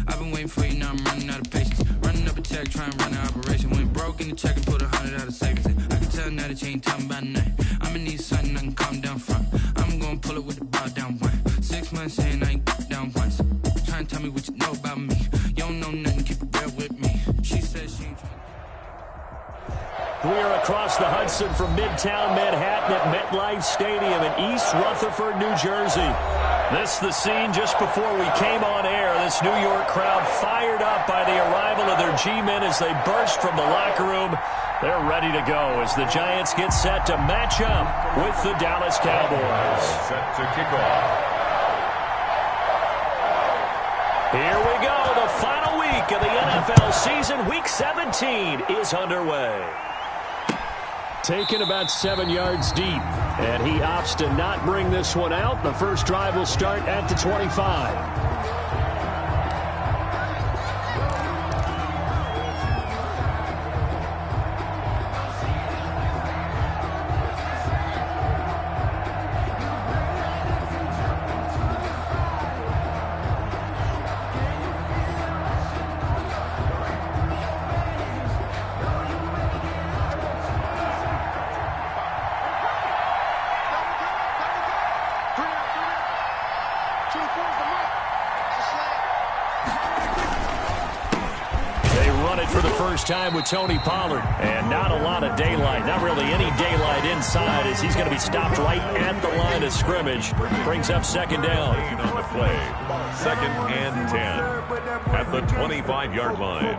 I've been waiting for you, now I'm running out of patience. Running up a check, trying to run an operation. Went broke in the check and put 100 out of savings. I can tell now that you ain't talking about nothing. I'ma need something I can calm down from. I'm gonna pull it with the bar down one. 6 months saying I ain't down once. Trying to tell me what you know about me. You don't know nothing, keep it real with me. She said she ain't trying. We are across the Hudson from Midtown Manhattan at MetLife Stadium in East Rutherford, New Jersey. This the scene just before we came on air. This New York crowd fired up by the arrival of their G-men as they burst from the locker room. They're ready to go as the Giants get set to match up with the Dallas Cowboys. Set to kick off. Here we go. The final week of the NFL season. Week 17 is underway. Taken about 7 yards deep, and he opts to not bring this one out. The first drive will start at the 25. Time with Tony Pollard, and not a lot of daylight, not really any daylight inside, as he's going to be stopped right at the line of scrimmage. Brings up second down. On the play, 2nd and 10 at the 25-yard line.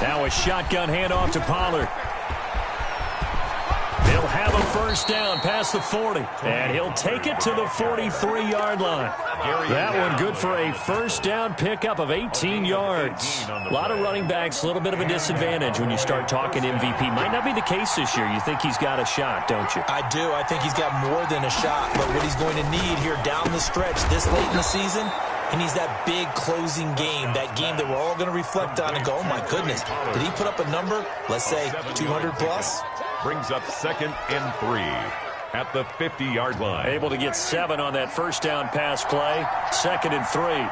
Now a shotgun handoff to Pollard. They'll have a first down past the 40, and he'll take it to the 43-yard line. That one good for a first down pickup of 18 yards. A lot of running backs, a little bit of a disadvantage when you start talking MVP. Might not be the case this year. You think he's got a shot, don't you? I do. I think he's got more than a shot, but what he's going to need here down the stretch this late in the season, he needs that big closing game, that game that we're all going to reflect on and go, oh, my goodness, did he put up a number, let's say 200 plus? Brings up 2nd and 3 at the 50-yard line. Able to get 7 on that first down pass play. 2nd and 3.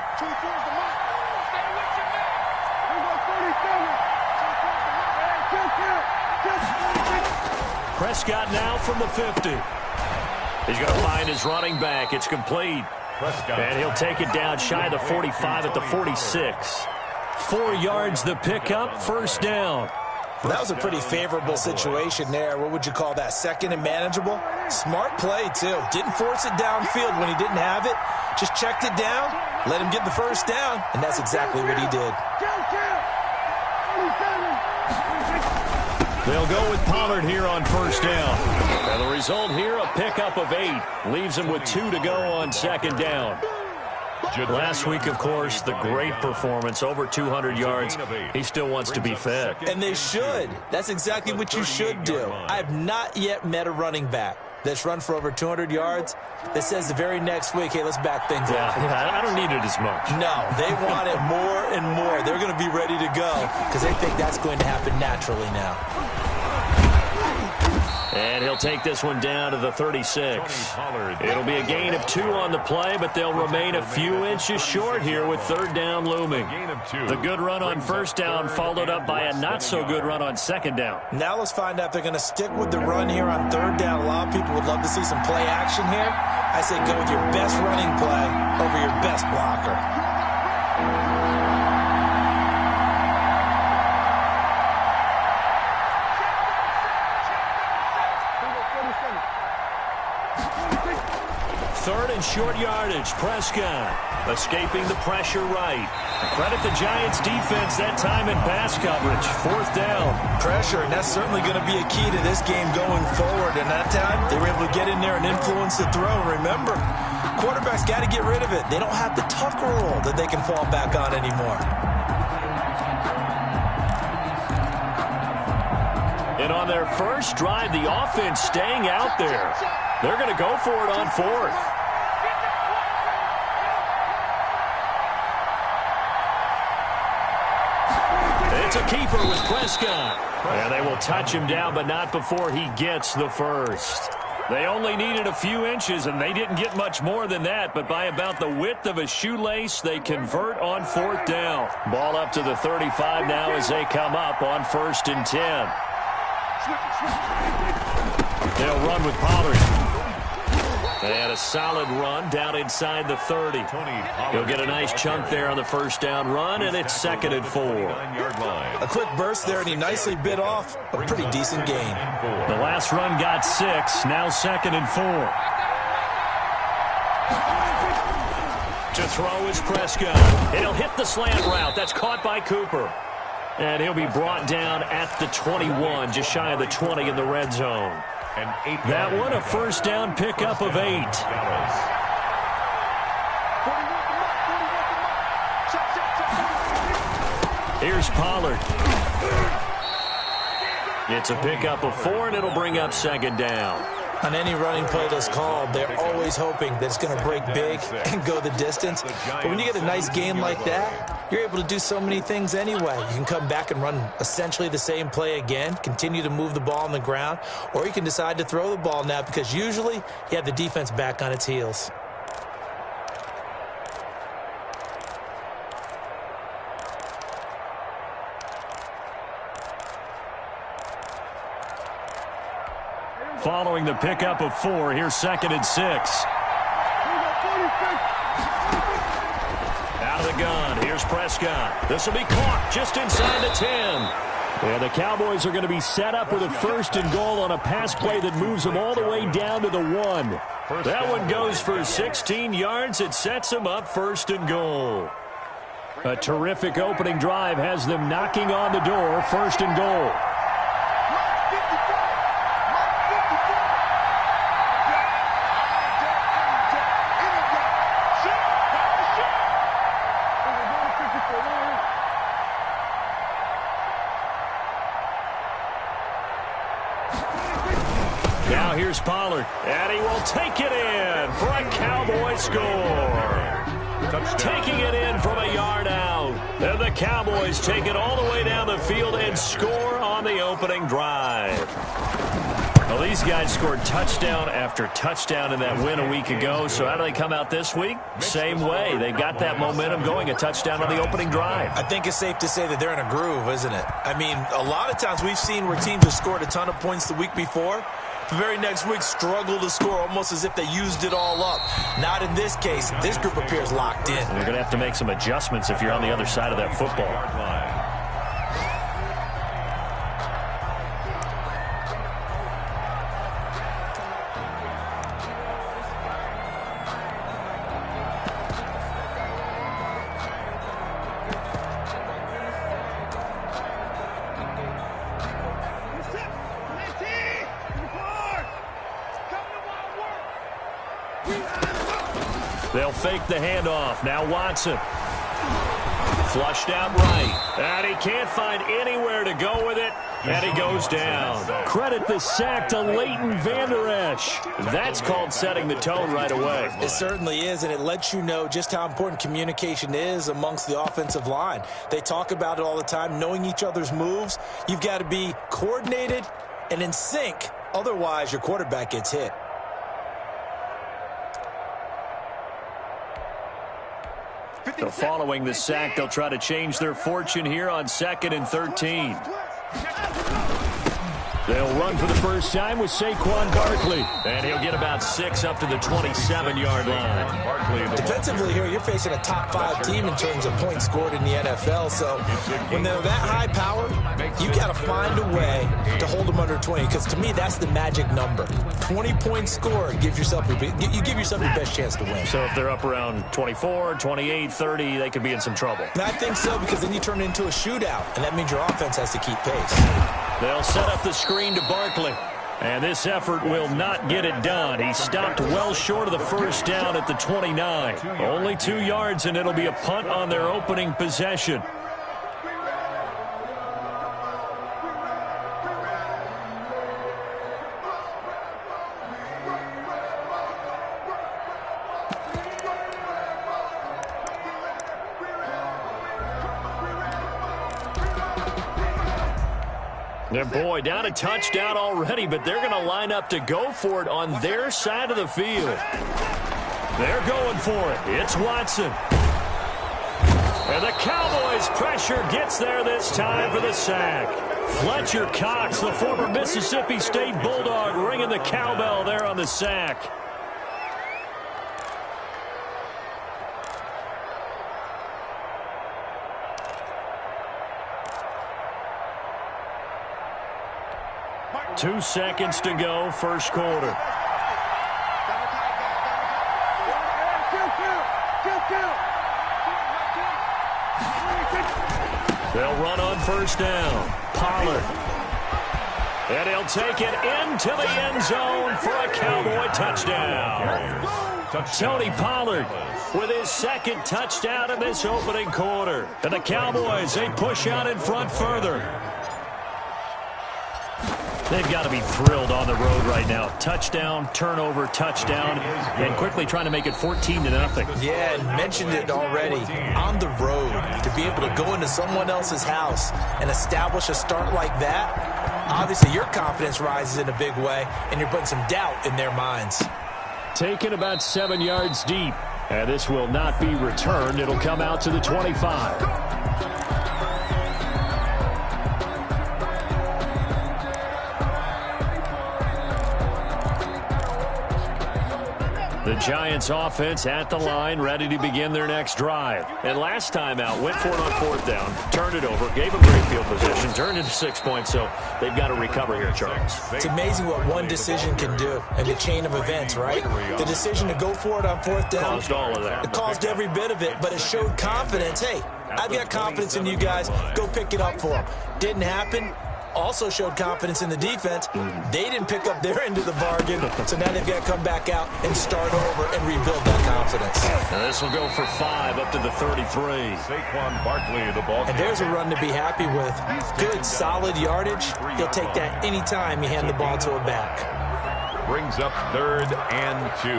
Prescott now from the 50. He's going to find his running back. It's complete. Prescott. And he'll take it down shy of the 45 at the 46. 4 yards the pickup, first down. Well, that was a pretty favorable situation there. What would you call that? 2nd and manageable? Smart play, too. Didn't force it downfield when he didn't have it. Just checked it down, let him get the first down, and that's exactly what he did. They'll go with Pollard here on first down. And the result here, a pickup of 8. Leaves him with 2 to go on second down. Last week, of course, the great performance, over 200 yards. He still wants to be fed. And they should. That's exactly what you should do. I've not yet met a running back that's run for over 200 yards that says the very next week, hey, let's back things up. Yeah, I don't need it as much. No, they want it more and more. They're going to be ready to go because they think that's going to happen naturally now. And he'll take this one down to the 36. It'll be a gain of 2 on the play, but they'll remain a few inches short here with third down looming. The good run on first down followed up by a not-so-good run on second down. Now let's find out if they're going to stick with the run here on third down. A lot of people would love to see some play action here. I say go with your best running play over your best blocker. Third and short yardage. Prescott escaping the pressure right. Credit the Giants defense that time in pass coverage. Fourth down. Pressure, and that's certainly going to be a key to this game going forward. And that time, they were able to get in there and influence the throw. Remember, quarterbacks got to get rid of it. They don't have the Tucker rule that they can fall back on anymore. And on their first drive, the offense staying out there. They're going to go for it on fourth. It's a keeper with Prescott. And they will touch him down, but not before he gets the first. They only needed a few inches, and they didn't get much more than that. But by about the width of a shoelace, they convert on 4th down. Ball up to the 35 now as they come up on 1st and 10. They'll run with Pollard. And a solid run down inside the 30. He'll get a nice chunk there on the 1st down run, and it's 2nd and 4. A quick burst there, and he nicely bit off a pretty decent gain. The last run got 6. Now 2nd and 4. To throw is Prescott. And he'll hit the slant route. That's caught by Cooper. And he'll be brought down at the 21, just shy of the 20 in the red zone. That one a 1st down pickup of 8. Here's Pollard. It's a pickup of 4, and it'll bring up 2nd down. On any running play that's called, they're always hoping that it's going to break big and go the distance. But when you get a nice gain like that, you're able to do so many things anyway. You can come back and run essentially the same play again, continue to move the ball on the ground, or you can decide to throw the ball now because usually you have the defense back on its heels. Following the pickup of 4, here's 2nd and 6. Out of the gun, here's Prescott. This will be caught just inside the 10. And the Cowboys are going to be set up with a 1st and goal on a pass play that moves them all the way down to the 1. That one goes for 16 yards. It sets them up 1st and goal. A terrific opening drive has them knocking on the door, 1st and goal. Now here's Pollard, and he will take it in for a Cowboy score. Taking it in from a yard out. And the Cowboys take it all the way down the field and score on the opening drive. Well, these guys scored touchdown after touchdown in that win a week ago. So how do they come out this week? Same way. They got that momentum going, a touchdown on the opening drive. I think it's safe to say that they're in a groove, isn't it? I mean, a lot of times we've seen where teams have scored a ton of points the week before. The very next week struggle to score almost as if they used it all up. Not in this case. This group appears locked in. You're going to have to make some adjustments if you're on the other side of that football. They'll fake the handoff. Now Watson. Flushed out right. And he can't find anywhere to go with it. And he goes down. Credit the sack to Leighton Vander Esch. That's called setting the tone right away. It certainly is, and it lets you know just how important communication is amongst the offensive line. They talk about it all the time, knowing each other's moves. You've got to be coordinated and in sync. Otherwise, your quarterback gets hit. So following the sack, they'll try to change their fortune here on 2nd and 13. They'll run for the first time with Saquon Barkley. And he'll get about 6 up to the 27-yard line. Defensively here, you're facing a top 5 team in terms of points scored in the NFL. So when they're that high powered, you got to find a way to hold them under 20. Because to me, that's the magic number. 20 points scored, you give yourself your best chance to win. So if they're up around 24, 28, 30, they could be in some trouble. And I think so, because then you turn it into a shootout. And that means your offense has to keep pace. They'll set up the screen to Barkley. And this effort will not get it done. He stopped well short of the first down at the 29. Only 2 yards, and it'll be a punt on their opening possession. And boy, down a touchdown already, but they're going to line up to go for it on their side of the field. They're going for it. It's Watson. And the Cowboys pressure gets there this time for the sack. Fletcher Cox, the former Mississippi State Bulldog, ringing the cowbell there on the sack. Two seconds to go, first quarter. They'll run on first down. Pollard. And he'll take it into the end zone for a Cowboy touchdown. Tony Pollard with his second touchdown in this opening quarter. And the Cowboys, they push out in front further. They've got to be thrilled on the road right now. Touchdown, turnover, touchdown, and quickly trying to make it 14-0. Yeah, and mentioned it already. On the road, to be able to go into someone else's house and establish a start like that, obviously your confidence rises in a big way, and you're putting some doubt in their minds. Taken about 7 yards deep, and this will not be returned. It'll come out to the 25. The Giants offense at the line, ready to begin their next drive. And last time out, went for it on fourth down, turned it over, gave them great field position, turned into 6 points, so they've got to recover here, Charles. It's amazing what one decision can do in the chain of events, right? The decision to go for it on fourth down. Caused all of that. It caused every bit of it, but it showed confidence. Hey, I've got confidence in you guys. Go pick it up for them. Didn't happen. Also showed confidence in the defense. They didn't pick up their end of the bargain, so now they've got to come back out and start over and rebuild that confidence. And this will go for 5 up to the 33. Saquon Barkley, the ball. And there's a run to be happy with. Good, solid yardage. He'll take that anytime you hand the ball to a back. Brings up 3rd and 2.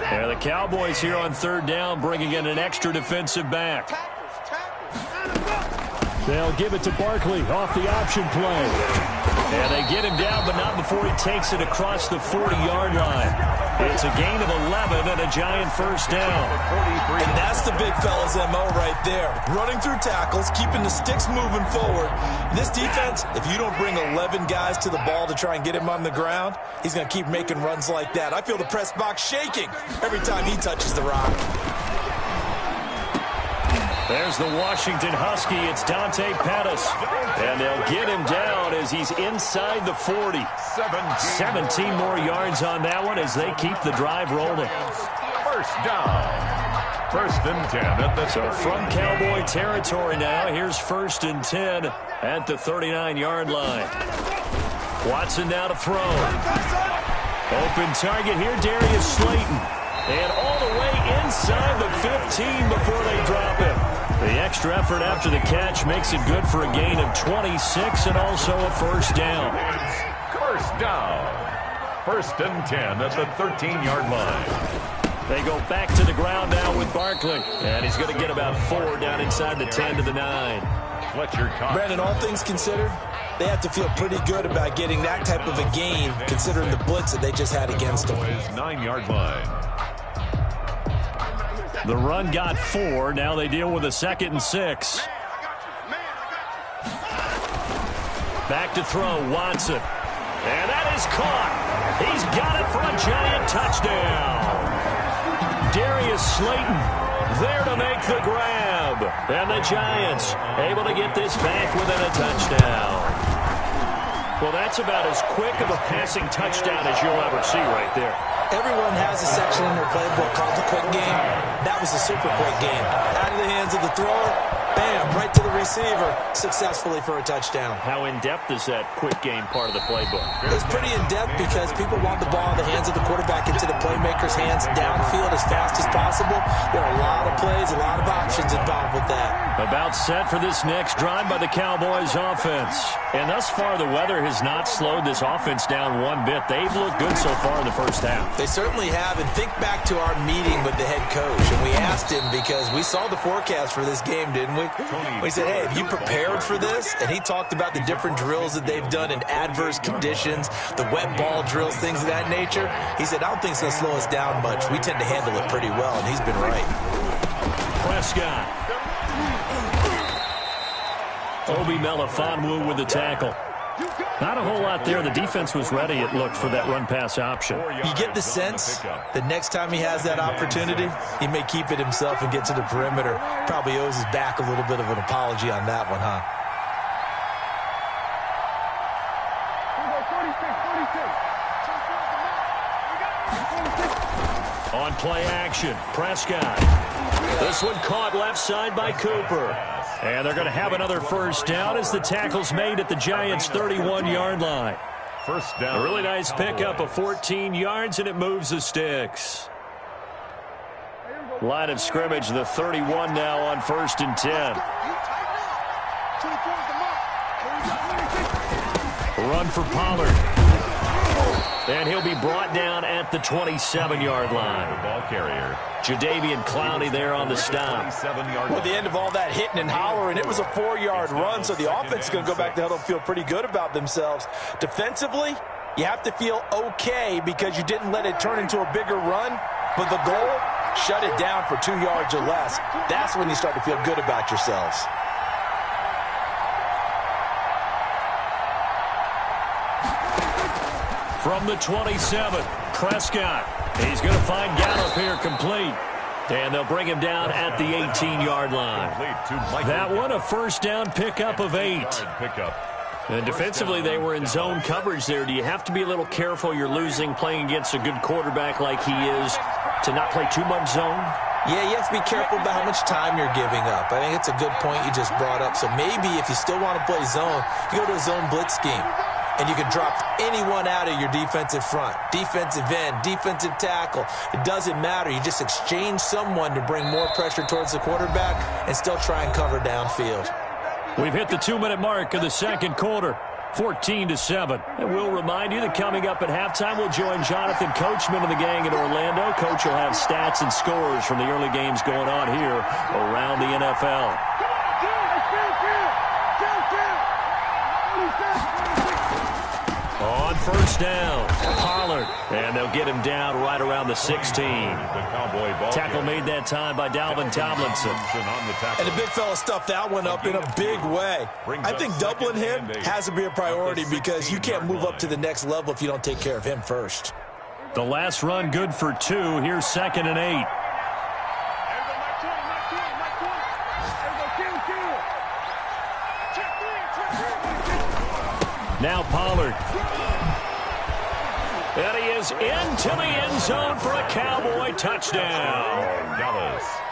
And the Cowboys here on 3rd down, bringing in an extra defensive back. They'll give it to Barkley off the option play. And they get him down, but not before he takes it across the 40-yard line. It's a gain of 11 and a Giant first down. And that's the big fella's MO right there. Running through tackles, keeping the sticks moving forward. This defense, if you don't bring 11 guys to the ball to try and get him on the ground, he's going to keep making runs like that. I feel the press box shaking every time he touches the rock. There's the Washington Husky. It's Dante Pettis. And they'll get him down as he's inside the 40. 17 more yards on that one as they keep the drive rolling. First down. 1st and 10 at the So from Cowboy territory now, here's 1st and 10 at the 39-yard line. Watson now to throw. Open target here, Darius Slayton. And all the way inside the 15 before they drop him. The extra effort after the catch makes it good for a gain of 26 and also a first down. First down. 1st and 10 at the 13-yard line. They go back to the ground now with Barkley. And he's going to get about 4 down inside the 10 to the 9. Fletcher Cox. Brandon, all things considered, they have to feel pretty good about getting that type of a gain considering the blitz that they just had against them. 9-yard line. The run got 4. Now they deal with a 2nd and 6. Back to throw, Watson. And that is caught. He's got it for a Giant touchdown. Darius Slayton there to make the grab. And the Giants able to get this back within a touchdown. Well, that's about as quick of a passing touchdown as you'll ever see right there. Everyone has a section in their playbook called the quick game. That was a super quick game. Out of the hands of the thrower, bam, right to the receiver, successfully for a touchdown. How in-depth is that quick game part of the playbook? It's pretty in-depth because people want the ball in the hands of the quarterback into the playmaker's hands downfield as fast as possible. There are a lot of plays, a lot of options involved with that. About set for this next drive by the Cowboys offense. And thus far, the weather has not slowed this offense down one bit. They've looked good so far in the first half. They certainly have, and think back to our meeting with the head coach, and we asked asked him, because we saw the forecast for this game, didn't we? We said, hey, have you prepared for this? And he talked about the different drills that they've done in adverse conditions, the wet ball drills, things of that nature. He said, I don't think it's going to slow us down much. We tend to handle it pretty well, and he's been right. Prescott. Obi Melifonwu with the tackle. Not a whole lot there. The defense was ready, it looked, for that run-pass option. You get the sense that next time he has that opportunity, he may keep it himself and get to the perimeter. Probably owes his back a little bit of an apology on that one, huh? On play action, Prescott. This one caught left side by Cooper. And they're going to have another first down as the tackle's made at the Giants' 31-yard line. First down. A really nice pickup of 14 yards, and it moves the sticks. Line of scrimmage, the 31 now on 1st and 10. Run for Pollard. And he'll be brought down at the 27-yard line. The ball carrier. Jadeveon Clowney there on the stop. Well, at the end of all that hitting and hollering, it was a 4-yard run, so the offense is going to go back to huddle and feel pretty good about themselves. Defensively, you have to feel okay because you didn't let it turn into a bigger run, but the goal, shut it down for 2 yards or less. That's when you start to feel good about yourselves. From the 27, Prescott. He's going to find Gallup here complete. And they'll bring him down at the 18-yard line. That one, a first down pickup of 8. And defensively, they were in zone coverage there. Do you have to be a little careful? You're losing playing against a good quarterback like he is to not play too much zone? Yeah, you have to be careful about how much time you're giving up. I think it's a good point you just brought up. So maybe if you still want to play zone, you go to a zone blitz scheme. And you can drop anyone out of your defensive front, defensive end, defensive tackle. It doesn't matter. You just exchange someone to bring more pressure towards the quarterback and still try and cover downfield. We've hit the 2-minute mark of the second quarter, 14-7. And we'll remind you that coming up at halftime, we'll join Jonathan Coachman and the gang in Orlando. Coach will have stats and scores from the early games going on here around the NFL. On first down, Pollard. And they'll get him down right around the 16. Tackle made that time by Dalvin Tomlinson. And the big fella stuffed that one up in a big way. I think doubling him has to be a priority because you can't move up to the next level if you don't take care of him first. The last run good for 2. Here's 2nd and 8. Now Pollard. And he is into the end zone for a Cowboy touchdown.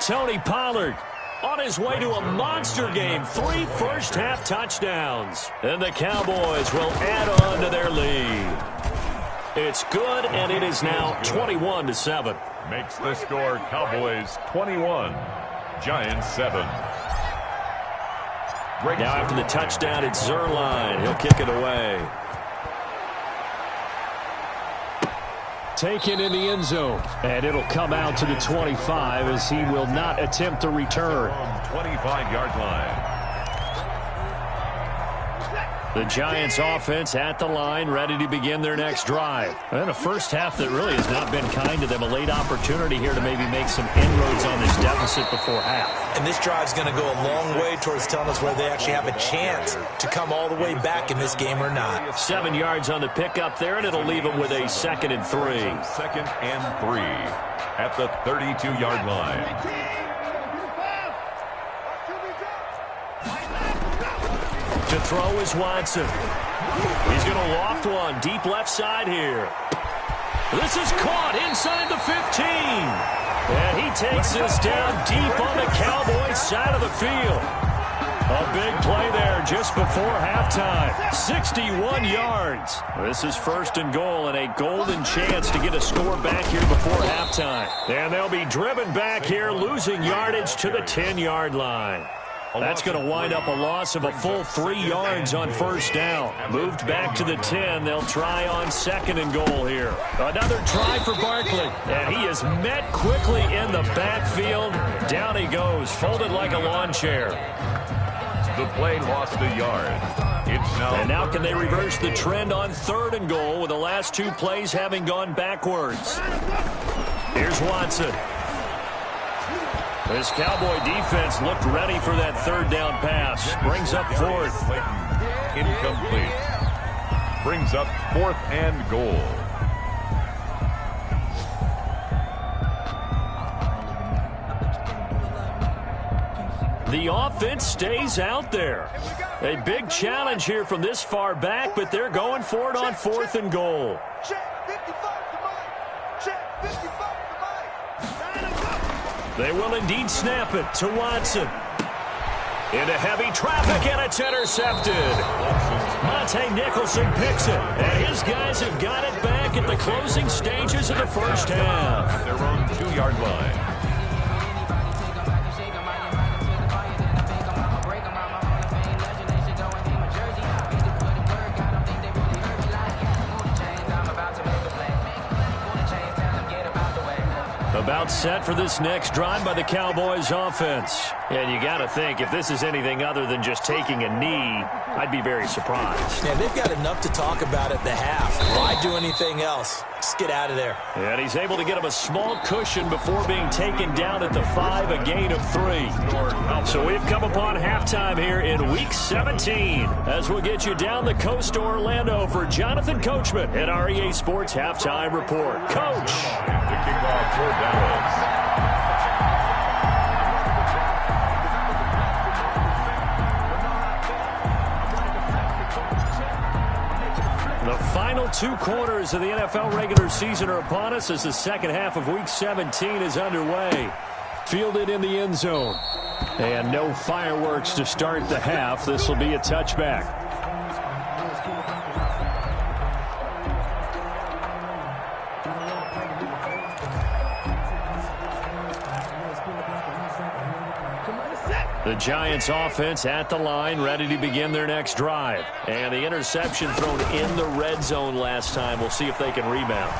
Tony Pollard on his way to a monster game. 3 first-half touchdowns. And the Cowboys will add on to their lead. It's good, and it is now 21-7. Makes the score Cowboys 21, Giants 7. Now after the touchdown, it's Zerline. He'll kick it away. Taken in the end zone. And it'll come out to the 25 as he will not attempt a return. 25-yard line. The Giants offense at the line, ready to begin their next drive. And a first half that really has not been kind to them. A late opportunity here to maybe make some inroads on this deficit before half. And this drive's going to go a long way towards telling us whether they actually have a chance to come all the way back in this game or not. 7 yards on the pickup there, and it'll leave them with a 2nd and 3. 2nd and 3 at the 32-yard line. To throw is Watson. He's going to loft one deep left side here. This is caught inside the 15. And he takes this down deep on the Cowboys side of the field. A big play there just before halftime. 61 yards. This is 1st and goal and a golden chance to get a score back here before halftime. And they'll be driven back here, losing yardage to the 10-yard line. That's going to wind up a loss of a full 3 yards on first down. Moved back to the 10. They'll try on 2nd and goal here. Another try for Barkley. And he is met quickly in the backfield. Down he goes, folded like a lawn chair. The play lost a yard. And now can they reverse the trend on 3rd and goal with the last 2 plays having gone backwards? Here's Watson. This Cowboy defense looked ready for that 3rd down pass. Brings up 4th. Incomplete. Brings up 4th and goal. The offense stays out there. A big challenge here from this far back, but they're going for it on 4th and goal. They will indeed snap it to Watson. Into heavy traffic, and it's intercepted. Monte Nicholson picks it, and his guys have got it back at the closing stages of the first half. At their own 2-yard line. About set for this next drive by the Cowboys offense. And you got to think, if this is anything other than just taking a knee, I'd be very surprised. Yeah, they've got enough to talk about at the half. Why do anything else? Just get out of there. And he's able to get him a small cushion before being taken down at the 5, a gain of 3. So we've come upon halftime here in Week 17 as we'll get you down the coast to Orlando for Jonathan Coachman at our EA Sports Halftime Report. Coach! The kickoff for Dallas. The final 2 quarters of the NFL regular season are upon us as the second half of Week 17 is underway. Fielded in the end zone. And no fireworks to start the half. This will be a touchback. The Giants offense at the line, ready to begin their next drive. And the interception thrown in the red zone last time. We'll see if they can rebound.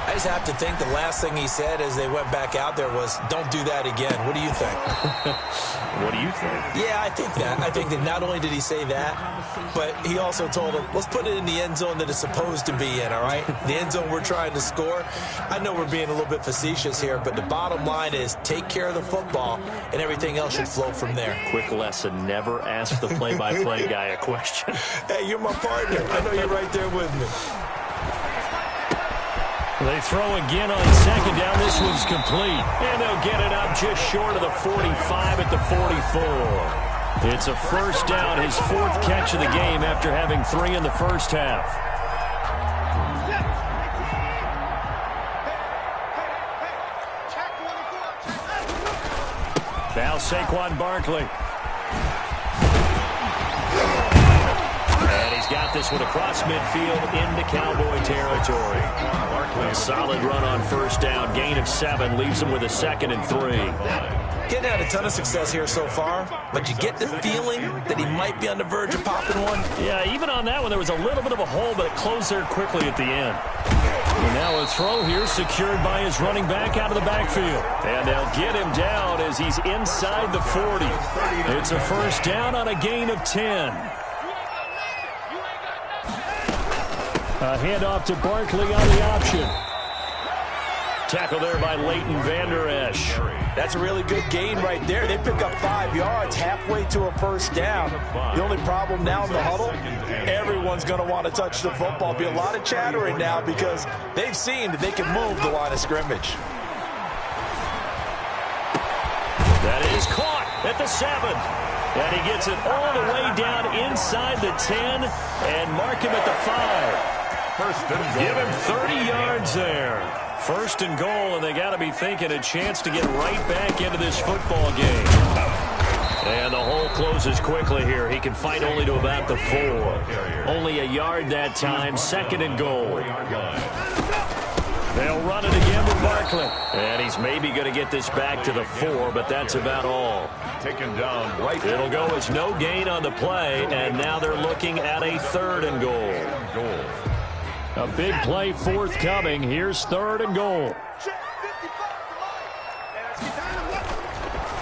I just have to think the last thing he said as they went back out there was, don't do that again. What do you think? What do you think? Yeah, I think that. I think that not only did he say that, but he also told them, let's put it in the end zone that it's supposed to be in, all right? The end zone we're trying to score. I know we're being a little bit facetious here, but the bottom line is take care of the football, and everything else should flow from there. Quick lesson, never ask the play-by-play guy a question. Hey, you're my partner. I know you're right there with me. They throw again on second down. This one's complete. And they'll get it up just short of the 45 at the 44. It's a first down, his 4th catch of the game after having 3 in the first half. Now Saquon Barkley. And he's got this one across midfield into Cowboy territory. A solid run on first down. Gain of 7 leaves him with a 2nd and 3. Getting had a ton of success here so far, but you get the feeling that he might be on the verge of popping one. Yeah, even on that one, there was a little bit of a hole, but it closed there quickly at the end. And now a throw here secured by his running back out of the backfield. And they'll get him down as he's inside the 40. It's a first down on a gain of 10. A handoff to Barkley on the option. Tackle there by Leighton Vander Esch. That's a really good gain right there. They pick up 5 yards halfway to a first down. The only problem now in the huddle, everyone's going to want to touch the football. Be a lot of chattering now because they've seen that they can move the line of scrimmage. That is caught at the 7. And he gets it all the way down inside the 10 and mark him at the 5. Give him 30 yards there. First and goal, and they got to be thinking a chance to get right back into this football game. And the hole closes quickly here. He can fight only to about the 4. Only a yard that time. 2nd and goal. They'll run it again with Barkley. And he's maybe going to get this back to the 4, but that's about all. Taken down right. It'll go as no gain on the play, and now they're looking at a 3rd and goal. A big play forthcoming. Here's 3rd and goal.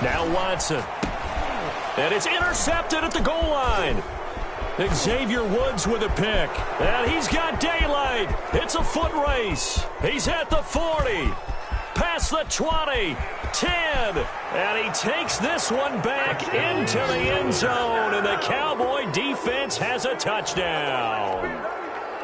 Now Watson. And it's intercepted at the goal line. Xavier Woods with a pick. And he's got daylight. It's a foot race. He's at the 40. Past the 20. 10. And he takes this one back into the end zone. And the Cowboy defense has a touchdown.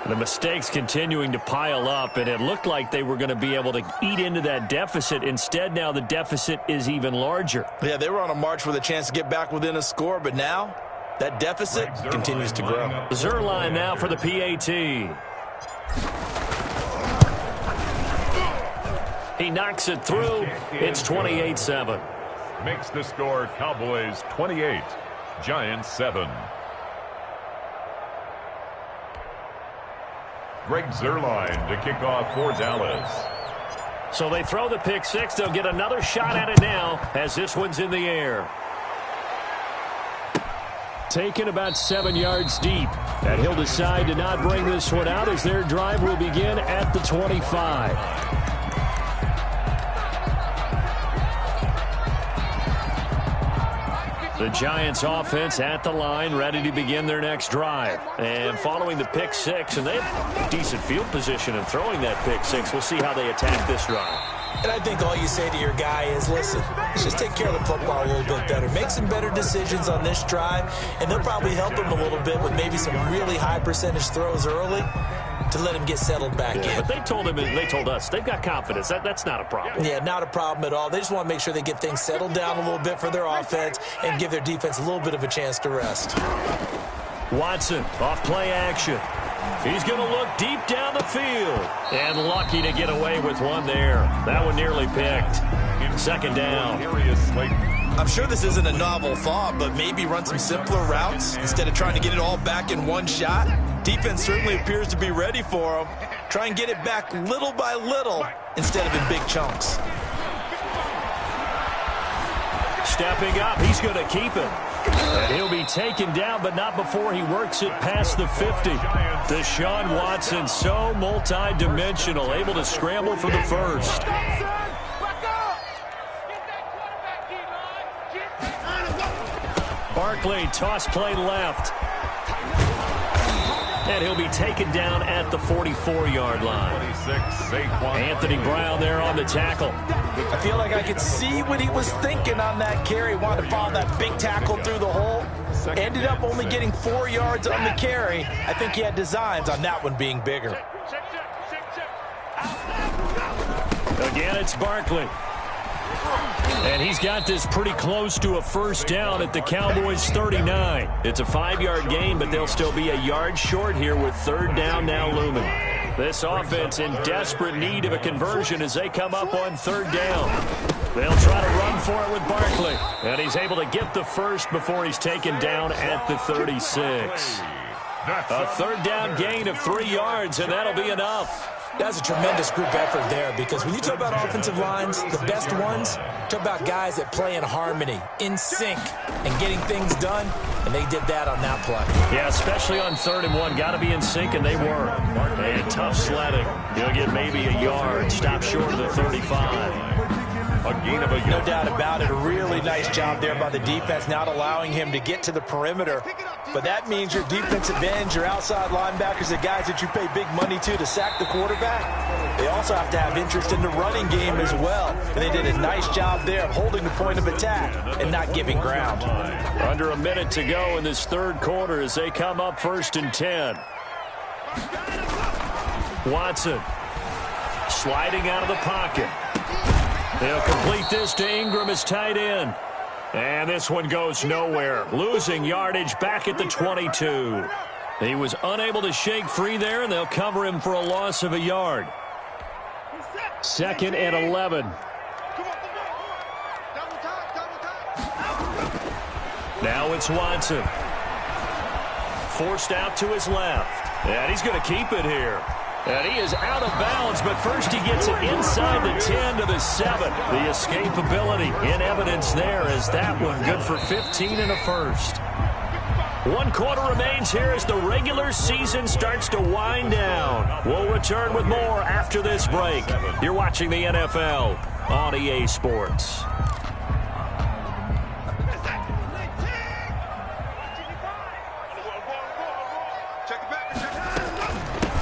The mistakes continuing to pile up, and it looked like they were going to be able to eat into that deficit. Instead, now the deficit is even larger. Yeah, they were on a march with a chance to get back within a score, but now that deficit continues to grow. Zerline now for the PAT. He knocks it through. It's 28-7. Makes the score Cowboys 28, Giants 7. Greg Zerline to kick off for Dallas. So they throw the pick six. They'll get another shot at it now as this one's in the air. Taken about 7 yards deep. And he'll decide to not bring this one out as their drive will begin at the 25. The Giants offense at the line, ready to begin their next drive. And following the pick six, and they have decent field position in throwing that pick six. We'll see how they attack this drive. And I think all you say to your guy is, listen, let's just take care of the football a little bit better. Make some better decisions on this drive, and they'll probably help him a little bit with maybe some really high percentage throws early to let him get settled back in. But they told him, and they told us, they've got confidence. That's not a problem. Yeah, not a problem at all. They just want to make sure they get things settled down a little bit for their offense and give their defense a little bit of a chance to rest. Watson off play action. He's going to look deep down the field. And lucky to get away with one there. That one nearly picked. Second down. I'm sure this isn't a novel thought, but maybe run some simpler routes instead of trying to get it all back in one shot. Defense certainly appears to be ready for him. Try and get it back little by little instead of in big chunks. Stepping up, he's going to keep it. And he'll be taken down, but not before he works it past the 50. Deshaun Watson, so multi-dimensional, able to scramble for the first. Barkley, toss play left. And he'll be taken down at the 44-yard line. Anthony Brown there on the tackle. I feel like I could see what he was thinking on that carry. Wanted to follow that big tackle through the hole. Ended up only getting 4 yards on the carry. I think he had designs on that one being bigger. Again, it's Barkley. And he's got this pretty close to a first down at the Cowboys' 39. It's a 5-yard gain, but they'll still be a yard short here with third down now looming. This offense in desperate need of a conversion as they come up on third down. They'll try to run for it with Barkley. And he's able to get the first before he's taken down at the 36. A third down gain of 3 yards, and that'll be enough. That's a tremendous group effort there, because when you talk about offensive lines, the best ones, talk about guys that play in harmony, in sync, and getting things done, and they did that on that play. Yeah, especially on 3rd and 1. Got to be in sync, and they were. And tough sledding. He'll get maybe a yard. Stop short of the 35. A gain of a yard. No doubt about it. A really nice job there by the defense, not allowing him to get to the perimeter. But that means your defensive ends, your outside linebackers, the guys that you pay big money to sack the quarterback, they also have to have interest in the running game as well. And they did a nice job there of holding the point of attack and not giving ground. Under a minute to go in this third quarter as they come up 1st and 10. Watson sliding out of the pocket. They'll complete this to Ingram as tight end. And this one goes nowhere. Losing yardage back at the 22. He was unable to shake free there, and they'll cover him for a loss of a yard. 2nd and 11. Now it's Watson. Forced out to his left. And he's going to keep it here. And he is out of bounds, but first he gets it inside the 10 to the 7. The escapability in evidence there as that one good for 15 and a first. 1 quarter remains here as the regular season starts to wind down. We'll return with more after this break. You're watching the NFL on EA Sports.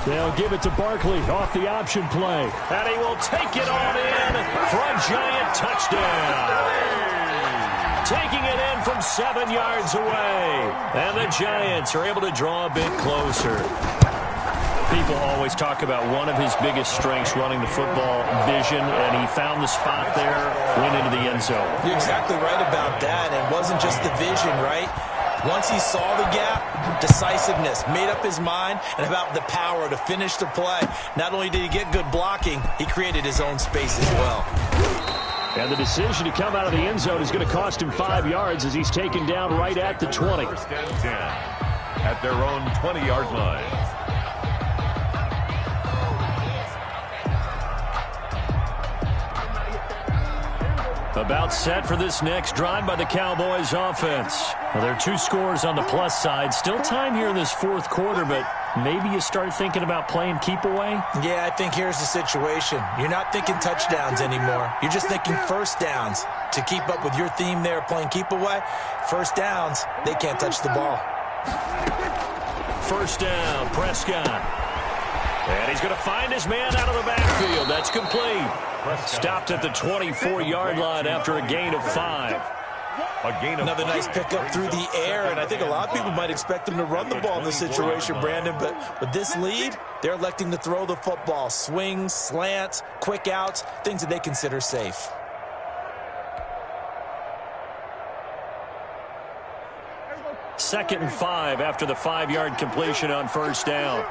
They'll give it to Barkley off the option play. And he will take it on in for a giant touchdown. Taking it in from 7 yards away. And the Giants are able to draw a bit closer. People always talk about one of his biggest strengths running the football, vision, and he found the spot there, went into the end zone. You're exactly right about that. It wasn't just the vision, right? Once he saw the gap, decisiveness, made up his mind, and about the power to finish the play. Not only did he get good blocking, he created his own space as well. And the decision to come out of the end zone is going to cost him 5 yards as he's taken down right at the 20. First and 10 at their own 20-yard line. About set for this next drive by the Cowboys offense. Well, there are 2 scores on the plus side. Still time here in this fourth quarter, but maybe you start thinking about playing keep away? Yeah, I think here's the situation. You're not thinking touchdowns anymore. You're just thinking first downs. To keep up with your theme there, playing keep away, first downs, they can't touch the ball. First down, Prescott. And he's going to find his man out of the backfield. That's complete. Stopped at the 24-yard line after a gain of 5. Another nice pickup through the air, and I think a lot of people might expect him to run the ball in this situation, Brandon, but with this lead, they're electing to throw the football. Swings, slants, quick outs, things that they consider safe. Second and 5 after the 5-yard completion on first down.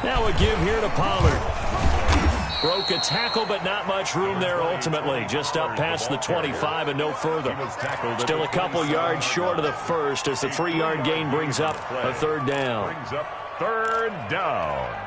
Now a give here to Pollard. Broke a tackle, but not much room there ultimately. Just up past the 25 and no further. Still a couple yards short of the first as the 3-yard gain brings up a third down. Third down.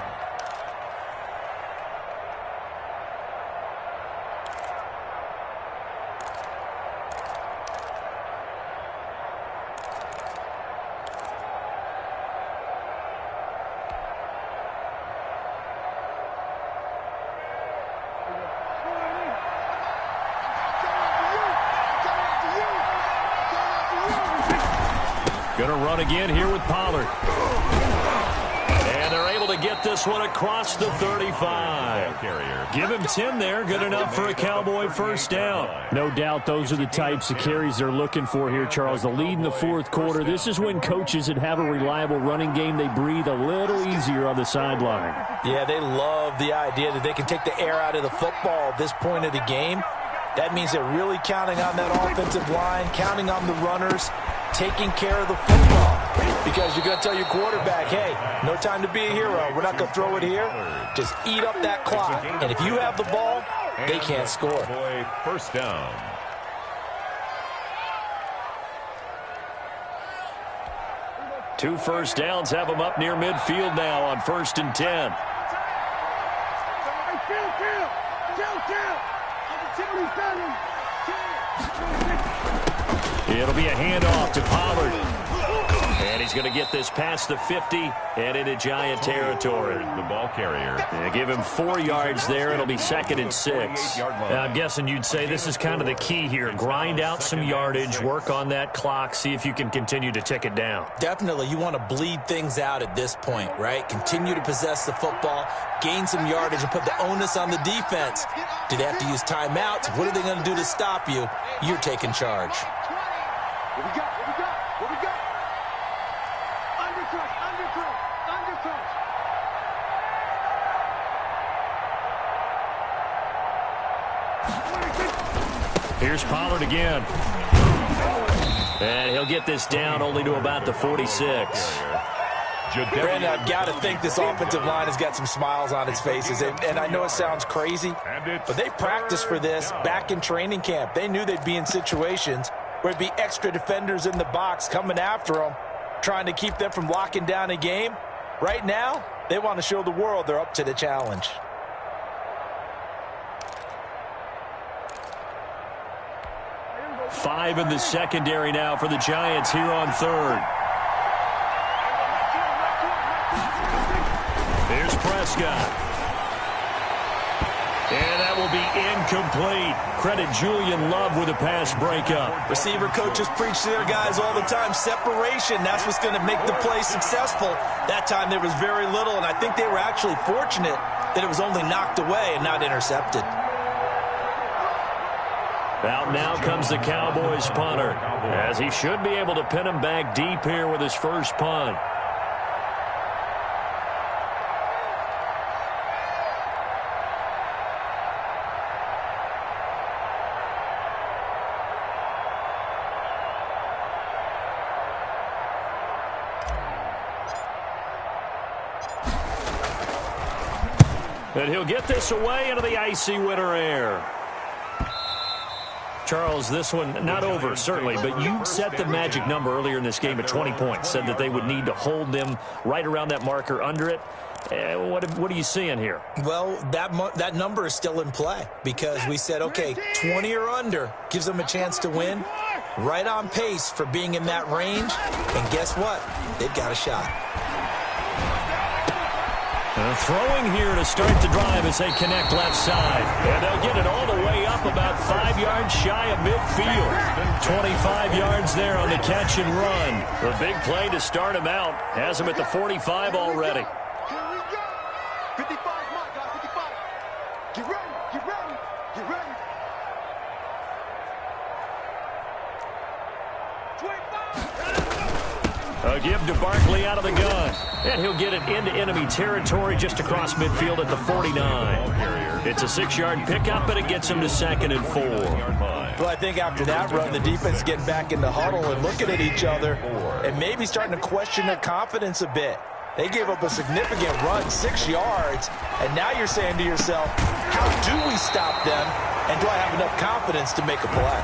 Going to run again here with Pollard. And they're able to get this one across the 35. Give him 10 there. Good enough for a Cowboy first down. No doubt those are the types of carries they're looking for here, Charles. The lead in the fourth quarter. This is when coaches that have a reliable running game, they breathe a little easier on the sideline. Yeah, they love the idea that they can take the air out of the football at this point of the game. That means they're really counting on that offensive line, counting on the runners, taking care of the football. Because you're going to tell your quarterback, hey, no time to be a hero. We're not going to throw it here. Just eat up that clock. And if you have the ball, they can't score. First down. Two first downs have them up near midfield now on 1st and 10. It'll be a handoff to Pollard. And he's going to get this past the 50 and into Giant territory. The ball carrier. Give him 4 yards there. It'll be 2nd and 6. I'm guessing you'd say this is kind of the key here. Grind out some yardage, work on that clock, see if you can continue to tick it down. Definitely. You want to bleed things out at this point, right? Continue to possess the football, gain some yardage, and put the onus on the defense. Do they have to use timeouts? What are they going to do to stop you? You're taking charge. What we got? Undercut. Here's Pollard again. And he'll get this down only to about the 46. Brandon, I've got to think this offensive line has got some smiles on its faces. And I know it sounds crazy, but they practiced for this back in training camp. They knew they'd be in situations where it'd be extra defenders in the box coming after them, trying to keep them from locking down a game. Right now, they want to show the world they're up to the challenge. Five in the secondary now for the Giants here on 3rd. Here's Prescott. And that will be incomplete. Credit Julian Love with a pass breakup. Receiver coaches preach to their guys all the time. Separation, that's what's going to make the play successful. That time there was very little, and I think they were actually fortunate that it was only knocked away and not intercepted. Out now comes the Cowboys punter, as he should be able to pin him back deep here with his first punt. And he'll get this away into the icy winter air. Charles, this one not over, certainly, but you set the magic number earlier in this game at 20 points, said that they would need to hold them right around that marker under it. What are you seeing here? Well, that number is still in play because we said, okay, 20 or under gives them a chance to win. Right on pace for being in that range. And guess what? They've got a shot. Throwing here to start the drive as they connect left side. And they'll get it all the way up about 5 yards shy of midfield. 25 yards there on the catch and run. The big play to start him out has him at the 45 already. Here we go. 55, my guy, 55. Get ready, get ready, get ready. 25. A give to Barkley out of the gun. And he'll get it into enemy territory just across midfield at the 49. It's a 6-yard pickup, but it gets him to 2nd and 4. Well, I think after that run, the defense getting back in the huddle and looking at each other and maybe starting to question their confidence a bit. They gave up a significant run, 6 yards, and now you're saying to yourself, how do we stop them, and do I have enough confidence to make a play?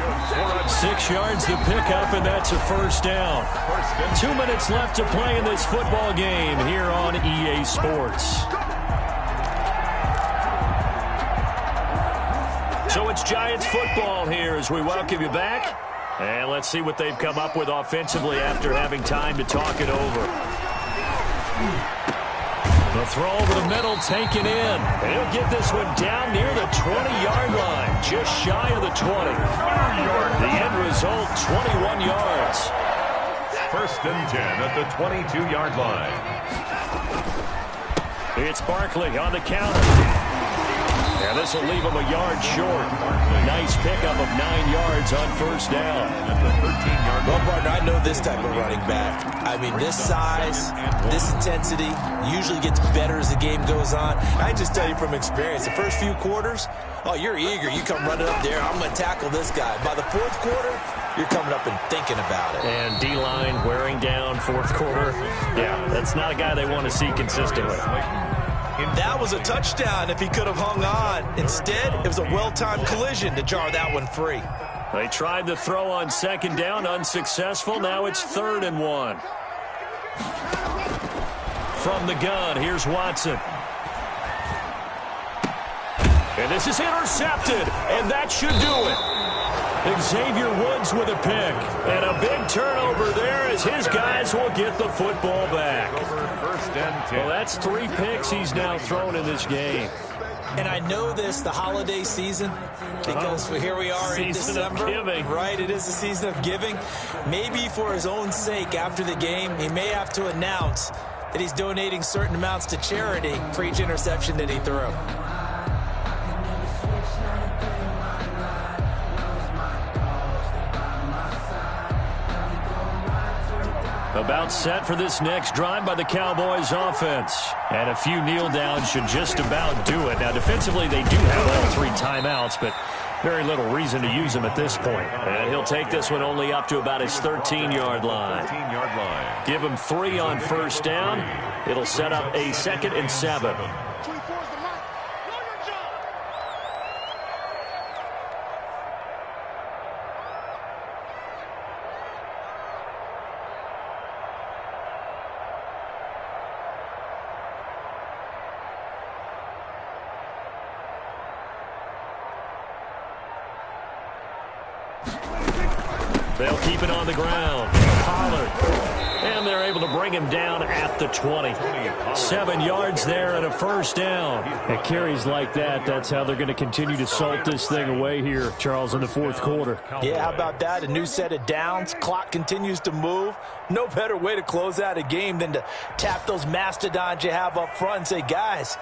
6 yards to pick up, and that's a first down. 2 minutes left to play in this football game here on EA Sports. So it's Giants football here as we welcome you back. And let's see what they've come up with offensively after having time to talk it over. The throw over the middle taken in. And he'll get this one down near the 20-yard line, just shy of the 20. The end result, 21 yards. 1st and 10 at the 22-yard line. It's Barkley on the counter. And this will leave him a yard short. Nice pickup of 9 yards on first down. Well, partner, I know this type of running back. I mean, this size, this intensity usually gets better as the game goes on. I just tell you from experience, the first few quarters, oh, you're eager. You come running up there. I'm going to tackle this guy. By the 4th quarter, you're coming up and thinking about it. And D-line wearing down 4th quarter. Yeah, that's not a guy they want to see consistently. That was a touchdown if he could have hung on. Instead, it was a well-timed collision to jar that one free. They tried the throw on 2nd down, unsuccessful. Now it's 3rd and 1. From the gun, here's Watson. And this is intercepted, and that should do it. Xavier Woods with a pick. And a big turnover there as his guys will get the football back. Well, that's 3 picks he's now thrown in this game. And I know this, the holiday season, because here we are in December. Season of giving. Right, it is the season of giving. Maybe for his own sake after the game, he may have to announce that he's donating certain amounts to charity for each interception that he threw. About set for this next drive by the Cowboys offense. And a few kneel downs should just about do it. Now, defensively, they do have all 3 timeouts, but very little reason to use them at this point. And he'll take this one only up to about his 13-yard line. Give him 3 on first down. It'll set up a 2nd and 7. They'll keep it on the ground. Pollard. And they're able to bring him down at the 20. 7 yards there and a first down. At carries like that, that's how they're going to continue to salt this thing away here, Charles, in the fourth quarter. Yeah, how about that? A new set of downs. Clock continues to move. No better way to close out a game than to tap those mastodons you have up front and say, guys,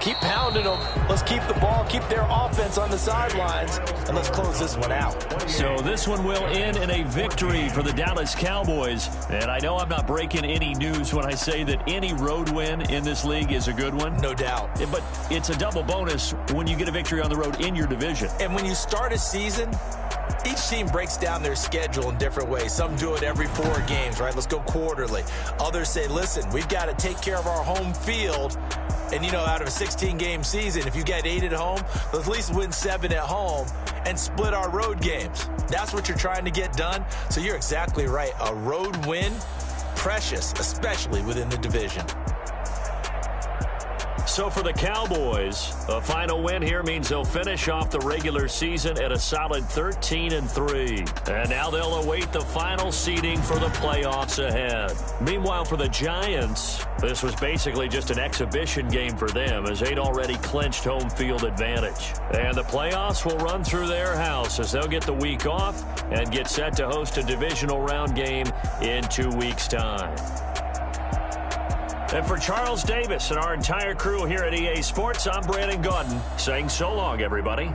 keep pounding them. Let's keep the ball, keep their offense on the sidelines, and let's close this one out. So this one will end in a victory for the Dallas Cowboys. And I know I'm not breaking any news when I say that any road win in this league is a good one. No doubt. But it's a double bonus when you get a victory on the road in your division. And when you start a season, each team breaks down their schedule in different ways. Some do it every 4 games, right? Let's go quarterly. Others say, listen, we've got to take care of our home field. And, you know, out of a 16-game season, if you get 8 at home, let's at least win 7 at home and split our road games. That's what you're trying to get done. So you're exactly right. A road win, precious, especially within the division. So for the Cowboys, a final win here means they'll finish off the regular season at a solid 13-3. And now they'll await the final seeding for the playoffs ahead. Meanwhile, for the Giants, this was basically just an exhibition game for them as they'd already clinched home field advantage. And the playoffs will run through their house as they'll get the week off and get set to host a divisional round game in 2 weeks' time. And for Charles Davis and our entire crew here at EA Sports, I'm Brandon Gaudin saying so long, everybody.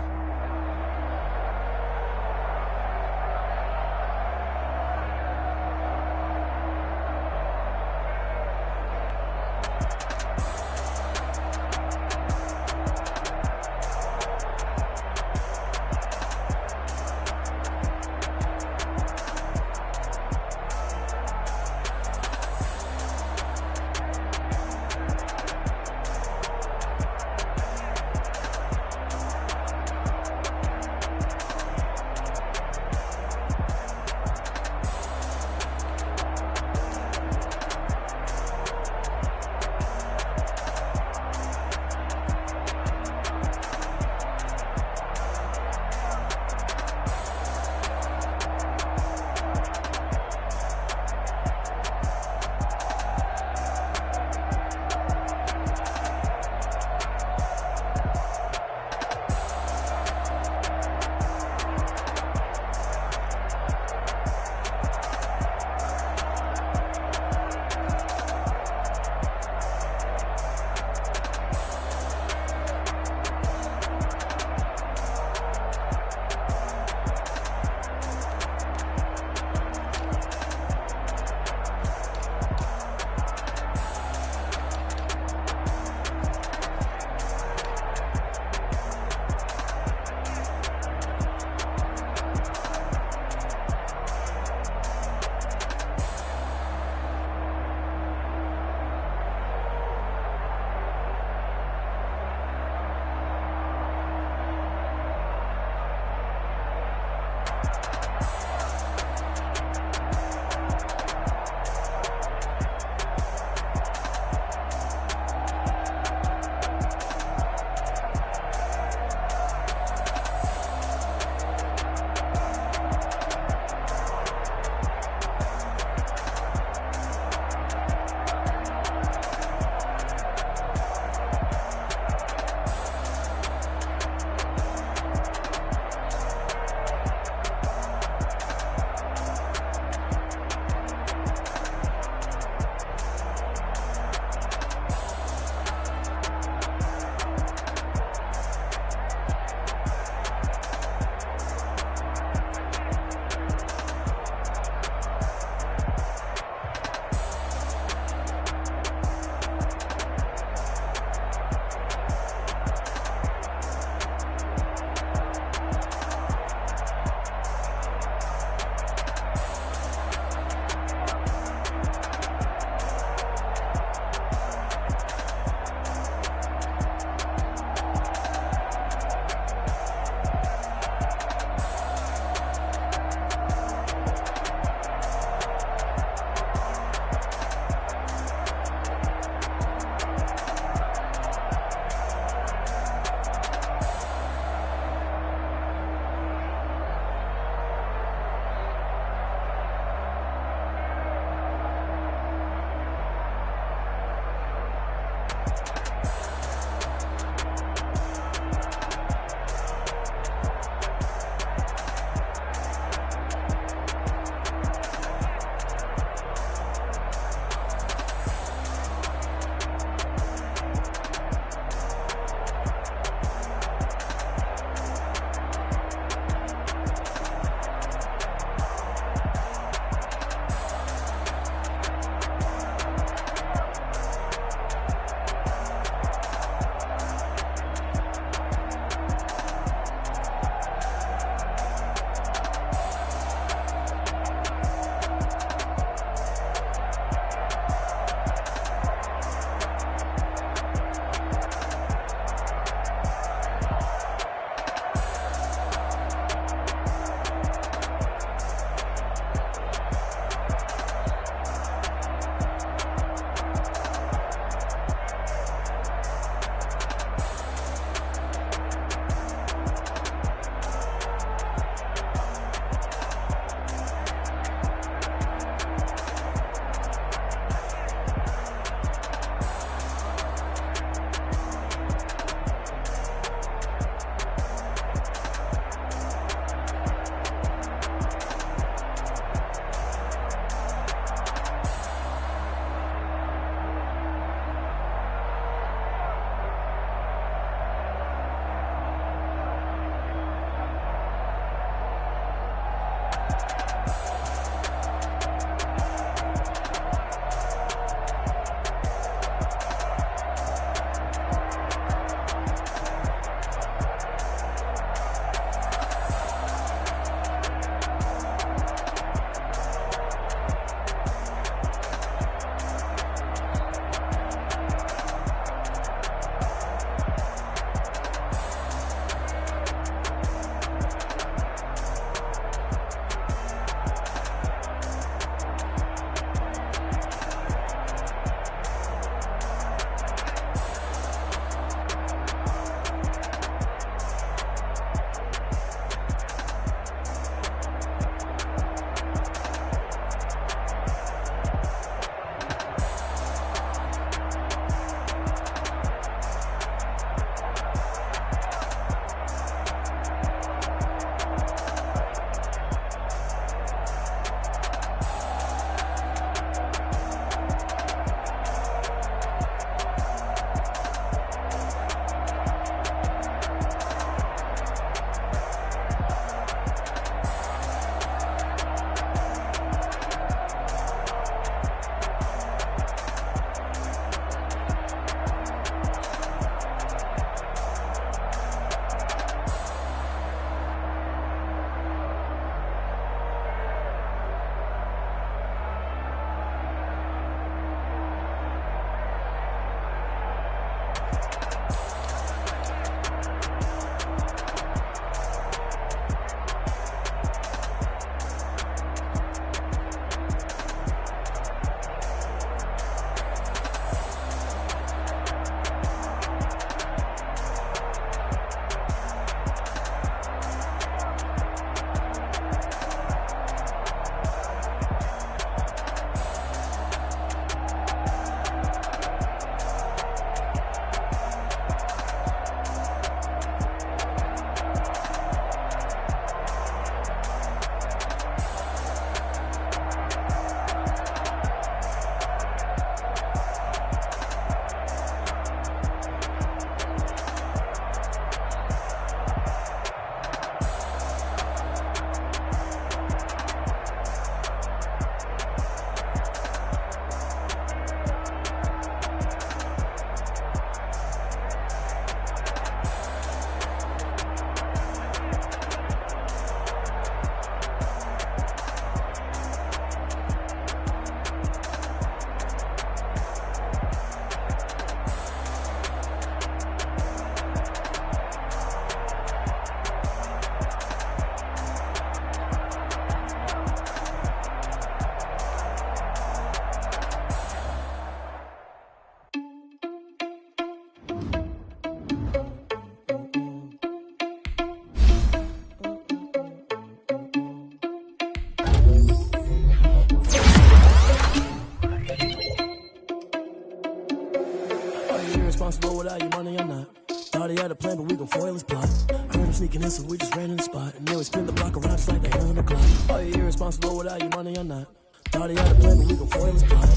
responsible without your money or not. Thought he had a plan, but we gon' foil his plot. Heard him sneaking in, so we just ran in the spot. And then we spin the block around just like the hands on the clock. Are you irresponsible without your money or not? Thought he had a plan, but we gon' foil his plot.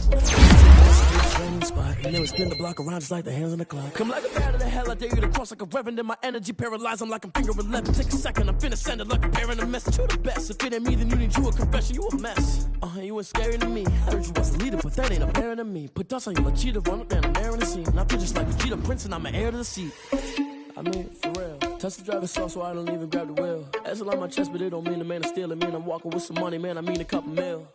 Spot, and then we spin the block around just like the hands on the clock. Come like a bat of the hell, I dare you to cross like a reverend. In my energy paralyzed, I'm like I'm finger 11. Take a second, I'm finna send it like a parent a message. You the best, if it ain't me, then you need you a confession. You a mess, you ain't scary to me. Heard you was the leader, but that ain't apparent to me. Put dust on you like cheetah, run up down the air in the scene. I feel just like Vegeta Prince, and I'm an heir to the seat. I mean, for real. Touch the driver's soft, so I don't even grab the wheel. That's on my chest, but it don't mean the man is stealing. Mean I'm walking with some money, man, I mean a couple mil.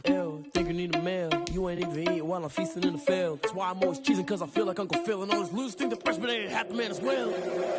Ew, think you need a meal. You ain't even eating while I'm feasting in the field. That's why I'm always cheesing, cause I feel like Uncle Phil. And all this loose think the freshman ain't half the man as well.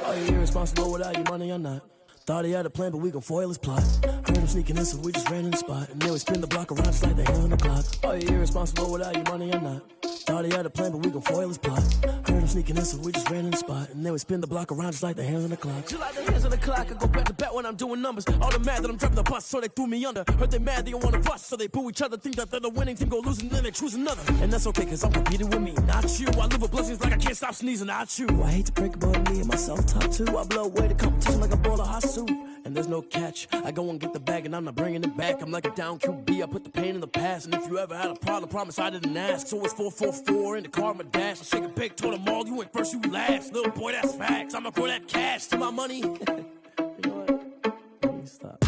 Are you irresponsible without your money or not? Thought he had a plan, but we gon' foil his plot. Heard him sneaking in, so we just ran in the spot. And then we spin the block around just like the hands on the clock. Are you irresponsible without your money or not? Thought he had a plan, but we gon' foil his plot. Heard him sneaking in, so we just ran in the spot. And then we spin the block around just like the hands on the clock. Just like the hands on the clock, I go back to back when I'm doing numbers. All the mad that I'm driving the bus, so they threw me under. Heard they mad, they don't wanna bust, so they boo each other. Think that they're the winning team, go losing, then they choose another. And that's okay, cause I'm competing with me, not you. I live with blessings like I can't stop sneezing, not you. I hate to break about me and my self-talk too. I blow away the competition like a bowl of hot soup. And there's no catch. I go and get the bag and I'm not bringing it back. I'm like a down QB, I put the pain in the past. And if you ever had a problem, promise I didn't ask. So it's 444 in the car, my dash. I shake a big, told them all, you ain't first, you last. Little boy, that's facts. I'ma throw that cash to my money. You know what? Let me stop.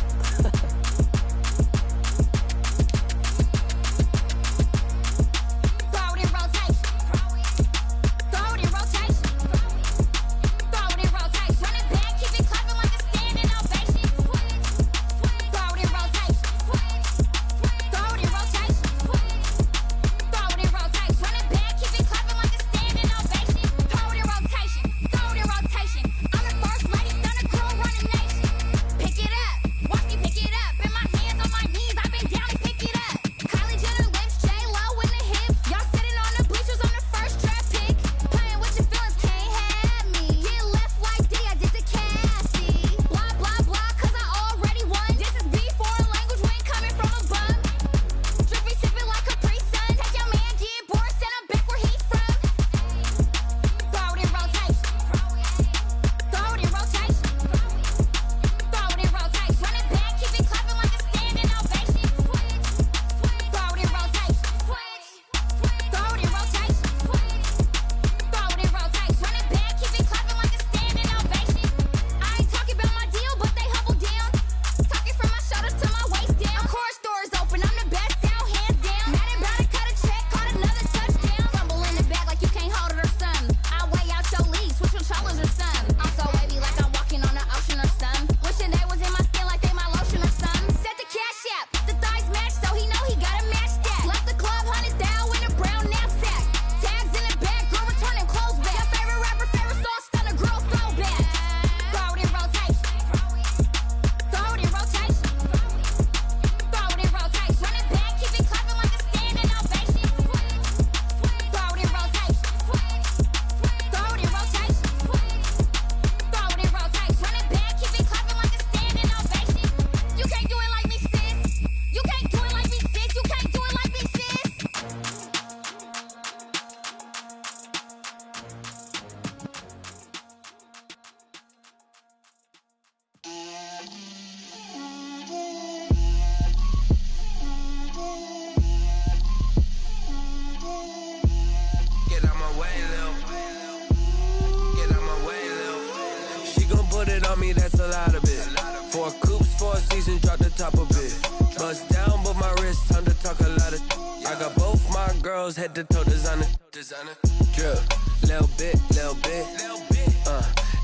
on me, that's a lot of it. 4 coops, 4 seasons, drop the top a bit. Bust down, but my wrist, time to talk a lot of. I got both my girls head to toe designer. Drip, little bit.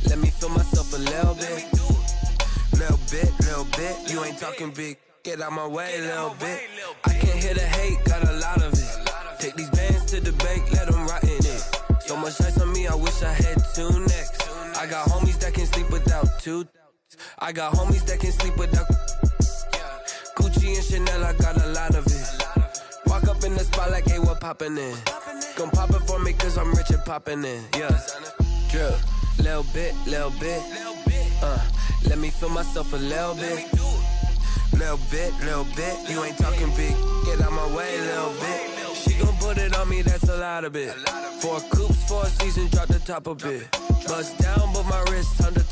Let me feel myself a little bit. Little bit. You ain't talking big. Get out my way, little bit. I can't hear the hate, got a lot of it. Take these bands to the bank, let them rot in it. So much ice on me, I wish I had 2 necks. I got homies that can sleep without 2. I got homies that can sleep without. Gucci and Chanel, I got a lot of it. Walk up in the spot like, hey, what poppin' in? Gon' pop it for me cause I'm rich and poppin' in. Yeah, drip, little bit. Let me feel myself a little bit. Little bit. You ain't talking big. Get out my way, little bit. She gon' put it on me, that's a lot of it. 4 coops, 4 seasons, drop the top a bit. Bust down, but my wrist, time to